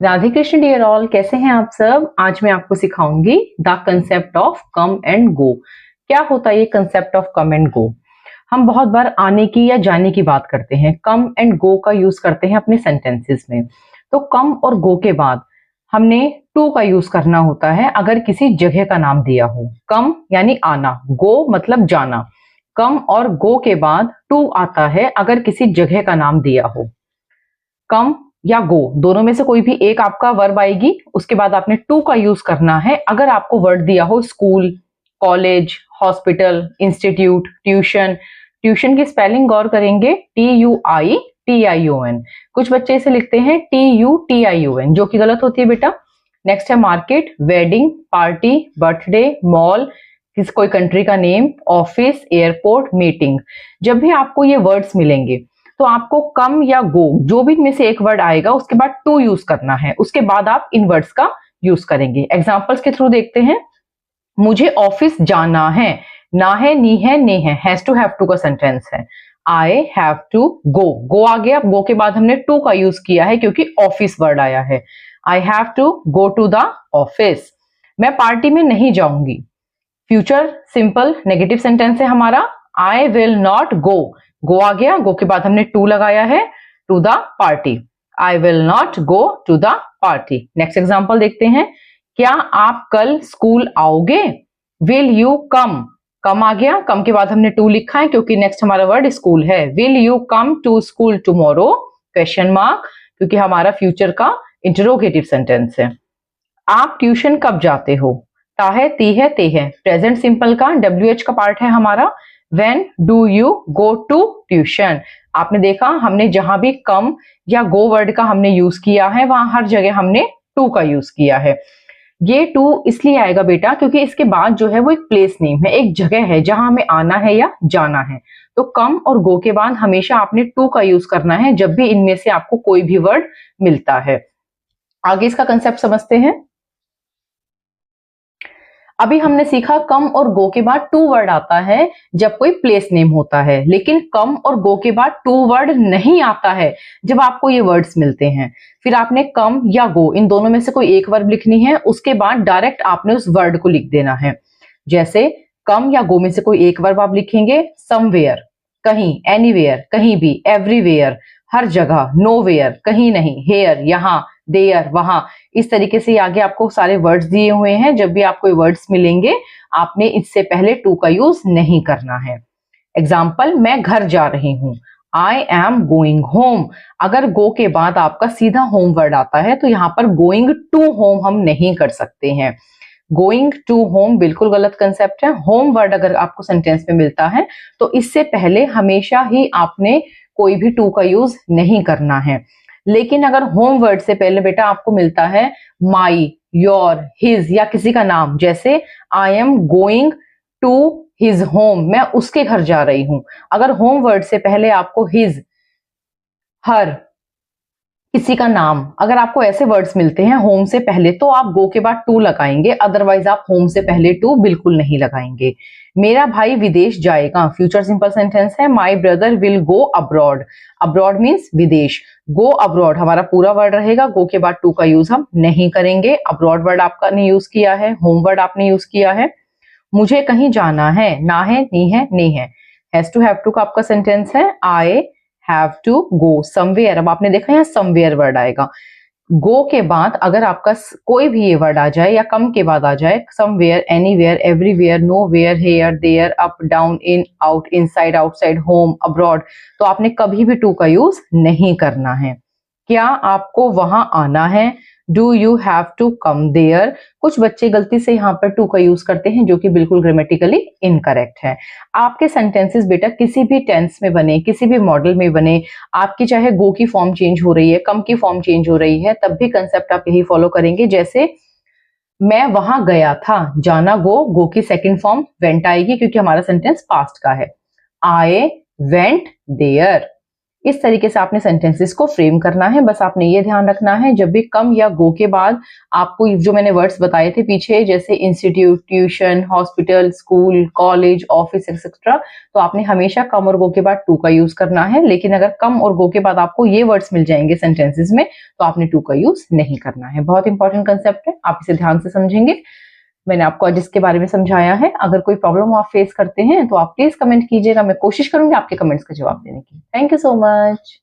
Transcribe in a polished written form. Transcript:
Radhe Krishna dear all, कैसे हैं आप सब। आज मैं आपको सिखाऊंगी the concept of come and go. क्या होता है ये concept of come and go. हम बहुत बार आने की या जाने की बात करते हैं, कम एंड गो का यूज करते हैं अपने सेंटेंसेस में। तो कम और गो के बाद हमने टू का यूज करना होता है अगर किसी जगह का नाम दिया हो। कम यानी आना, गो मतलब जाना। कम और गो के बाद टू आता है अगर किसी जगह का नाम दिया हो। कम या गो दोनों में से कोई भी एक आपका वर्ब आएगी, उसके बाद आपने टू का यूज करना है अगर आपको वर्ड दिया हो school, college, hospital, institute, tuition. Tuition की स्पेलिंग गौर करेंगे, TUITION। कुछ बच्चे इसे लिखते हैं TUTION, जो कि गलत होती है बेटा। नेक्स्ट है market, wedding, party, birthday, mall, किस कोई कंट्री का नेम, ऑफिस, एयरपोर्ट, मीटिंग। जब भी आपको ये वर्ड्स मिलेंगे तो आपको कम या गो जो भी इनमें से एक वर्ड आएगा उसके बाद टू यूज करना है, उसके बाद आप इन वर्ड्स का यूज करेंगे। एग्जांपल्स के थ्रू देखते हैं। मुझे ऑफिस जाना है, ना है, नी है, ने है, हैज टू हैव टू का सेंटेंस है। आई हैव टू गो, गो आ गया, गो के बाद हमने टू का यूज किया है क्योंकि ऑफिस वर्ड आया है। I have to go to the office. मैं पार्टी में नहीं जाऊंगी, फ्यूचर सिंपल नेगेटिव सेंटेंस है हमारा। आई विल नॉट गो, गो आ गया, गो के बाद हमने टू लगाया है, to the party. I will not go to the party. Next example देखते हैं। क्या आप कल स्कूल आओगे, विल यू कम। कम आ गया, कम के बाद हमने टू लिखा है क्योंकि नेक्स्ट हमारा वर्ड स्कूल है। Will you come to school tomorrow, question mark, क्योंकि हमारा फ्यूचर का इंटरोगेटिव सेंटेंस है। आप ट्यूशन कब जाते हो, ता है, ती है, ते है, प्रेजेंट सिंपल का WH का पार्ट है हमारा। When do you go to tuition? आपने देखा हमने जहां भी कम या गो वर्ड का हमने यूज किया है वहां हर जगह हमने टू का यूज किया है। ये टू इसलिए आएगा बेटा क्योंकि इसके बाद जो है वो एक प्लेस नेम है, एक जगह है जहां हमें आना है या जाना है। तो कम और गो के बाद हमेशा आपने टू का यूज करना है जब भी इनमें से आपको कोई भी वर्ड मिलता है। आगे इसका कंसेप्ट समझते हैं। अभी हमने सीखा कम और गो के बाद टू वर्ड आता है जब कोई प्लेस नेम होता है, लेकिन कम और गो के बाद टू वर्ड नहीं आता है जब आपको ये वर्ड्स मिलते हैं। फिर आपने कम या गो इन दोनों में से कोई एक वर्ब लिखनी है, उसके बाद डायरेक्ट आपने उस वर्ड को लिख देना है। जैसे कम या गो में से कोई एक वर्ब आप लिखेंगे, समवेयर कहीं, एनीवेयर कहीं भी, एवरीवेयर हर जगह, नोवेयर कहीं नहीं, हेयर यहाँ, देयर वहां। इस तरीके से आगे आपको सारे वर्ड्स दिए हुए हैं। जब भी आपको वर्ड्स मिलेंगे आपने इससे पहले टू का यूज नहीं करना है। एग्जाम्पल, मैं घर जा रही हूं, आई एम गोइंग होम। अगर गो के बाद आपका सीधा होम वर्ड आता है तो यहाँ पर गोइंग टू होम हम नहीं कर सकते हैं। गोइंग टू होम बिल्कुल गलत कंसेप्ट है। होम वर्ड अगर आपको सेंटेंस में मिलता है तो इससे पहले हमेशा ही आपने कोई भी टू का यूज नहीं करना है। लेकिन अगर होम वर्ड से पहले बेटा आपको मिलता है माई, योर, हिज या किसी का नाम, जैसे I am going to his home, मैं उसके घर जा रही हूं। अगर होम वर्ड से पहले आपको हिज, हर, किसी का नाम, अगर आपको ऐसे वर्ड्स मिलते हैं होम से पहले तो आप गो के बाद टू लगाएंगे, अदरवाइज आप होम से पहले टू बिल्कुल नहीं लगाएंगे। मेरा भाई विदेश जाएगा, फ्यूचर सिंपल सेंटेंस है। My brother will go abroad, abroad means विदेश, गो अब्रॉड हमारा पूरा वर्ड रहेगा, गो के बाद टू का यूज हम नहीं करेंगे। अब्रॉड वर्ड आपका ने यूज किया है, होम वर्ड आपने यूज किया है। मुझे कहीं जाना है, ना है, नी है, ने है, हैज टू हैव टू का आपका सेंटेंस है। I have to go somewhere, अब आपने देखा यहाँ समवेयर वर्ड आएगा। गो के बाद अगर आपका कोई भी ये वर्ड आ जाए या कम के बाद आ जाए, somewhere, anywhere, everywhere, nowhere, here, there, up, down, in, out, inside, outside, home, abroad, तो आपने कभी भी टू का यूज नहीं करना है। क्या आपको वहां आना है, do you have to come there. कुछ बच्चे गलती से यहाँ पर टू का यूज करते हैं जो कि बिल्कुल ग्रामेटिकली इनकरेक्ट है। आपके सेंटेंसेस बेटा किसी भी टेंस में बने, किसी भी मॉडल में बने, आपकी चाहे गो की फॉर्म चेंज हो रही है, कम की फॉर्म चेंज हो रही है, तब भी कंसेप्ट आप यही फॉलो करेंगे। जैसे मैं वहां गया था, जाना गो, गो की सेकेंड फॉर्म वेंट आएगी क्योंकि हमारा सेंटेंस पास्ट का है। I went there. इस तरीके से आपने सेंटेंसेस को फ्रेम करना है। बस आपने ये ध्यान रखना है, जब भी कम या गो के बाद आपको जो मैंने वर्ड्स बताए थे पीछे, जैसे institute, tuition, hospital, school, college, office etcetera, तो आपने हमेशा कम और गो के बाद टू का यूज करना है। लेकिन अगर कम और गो के बाद आपको ये वर्ड्स मिल जाएंगे सेंटेंसेस में, तो आपने टू का यूज नहीं करना है। बहुत इंपॉर्टेंट कंसेप्ट है, आप इसे ध्यान से समझेंगे। मैंने आपको आज इसके बारे में समझाया है। अगर कोई प्रॉब्लम आप फेस करते हैं तो आप प्लीज कमेंट कीजिएगा, मैं कोशिश करूंगी आपके कमेंट्स का जवाब देने की। Thank you so much.